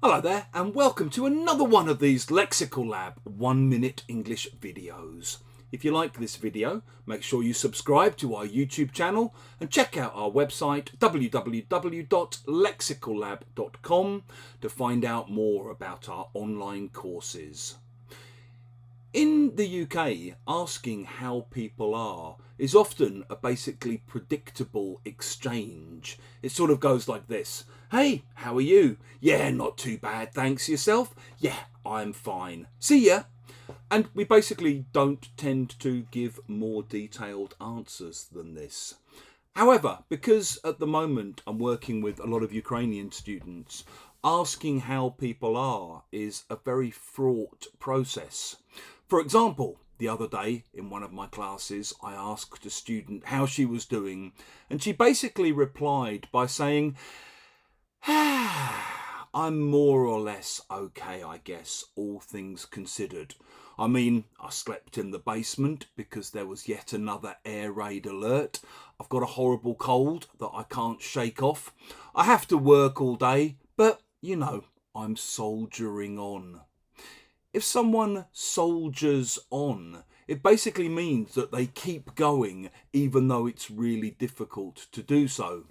Hello there and welcome to another one of these Lexical Lab 1-minute English videos. If you like this video, make sure you subscribe to our YouTube channel and check out our website www.lexicallab.com to find out more about our online courses. In the UK, asking how people are is often a basically predictable exchange. It sort of goes like this. Hey, how are you? Yeah, not too bad, thanks. Yourself? Yeah, I'm fine. See ya. And we basically don't tend to give more detailed answers than this. However, because at the moment I'm working with a lot of Ukrainian students, asking how people are is a very fraught process. For example, the other day in one of my classes, I asked a student how she was doing, and she basically replied by saying, I'm more or less okay, I guess, all things considered. I mean, I slept in the basement because there was yet another air raid alert. I've got a horrible cold that I can't shake off. I have to work all day, but, I'm soldiering on. If someone soldiers on, it basically means that they keep going even though it's really difficult to do so.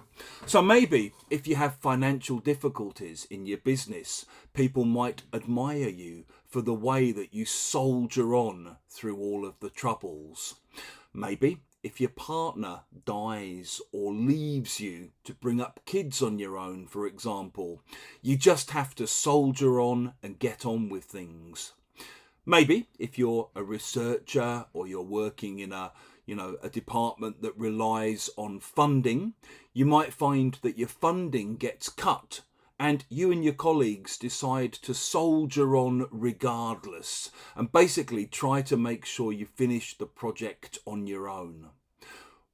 So maybe if you have financial difficulties in your business, people might admire you for the way that you soldier on through all of the troubles. Maybe if your partner dies or leaves you to bring up kids on your own, for example, you just have to soldier on and get on with things. Maybe if you're a researcher or you're working in a department that relies on funding, you might find that your funding gets cut and you and your colleagues decide to soldier on regardless and basically try to make sure you finish the project on your own.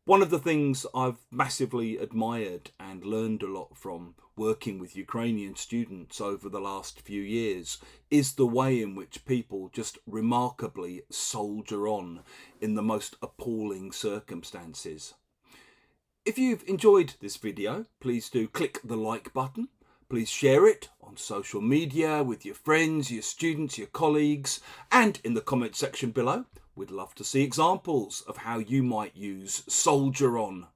One of the things I've massively admired and learned a lot from working with Ukrainian students over the last few years is the way in which people just remarkably soldier on in the most appalling circumstances. If you've enjoyed this video, please do click the like button. Please share it on social media with your friends, your students, your colleagues, and in the comment section below. We'd love to see examples of how you might use soldier on.